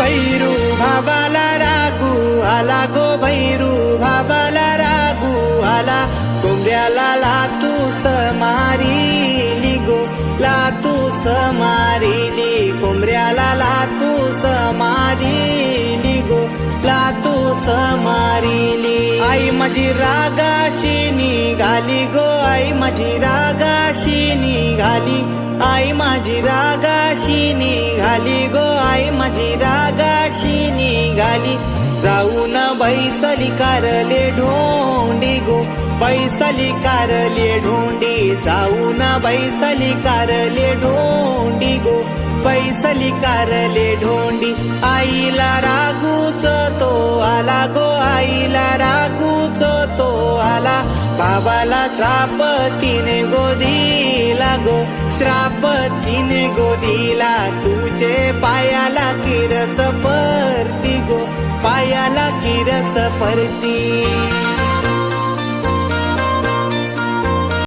भैरू भावाला रागू आला गो भैरू भावाला रागू आला कोंबड्याला लातू समारिली गो लातू समारिली कोंबड्याला लातू समारिली गो लातू समारिली आई माझी रागाशी निघाली गो आई माझी रागाशी निघाली आई माझी रागाशी निघाली गो आई माझी रागाशी निघाली जाऊन बैसली कारले ढोंडी गो बैसली कारले ढोंडी जाऊन बैसली कारले ढोंडी गो बैसली कारले ढोंडी आईला रागूच तो आला गो आईला रागूच तो आला बाबाला श्राप तिने गोदीला गो श्राप तिने गोदीला तुझे पायाला किरस परती गो पायाला किरस परती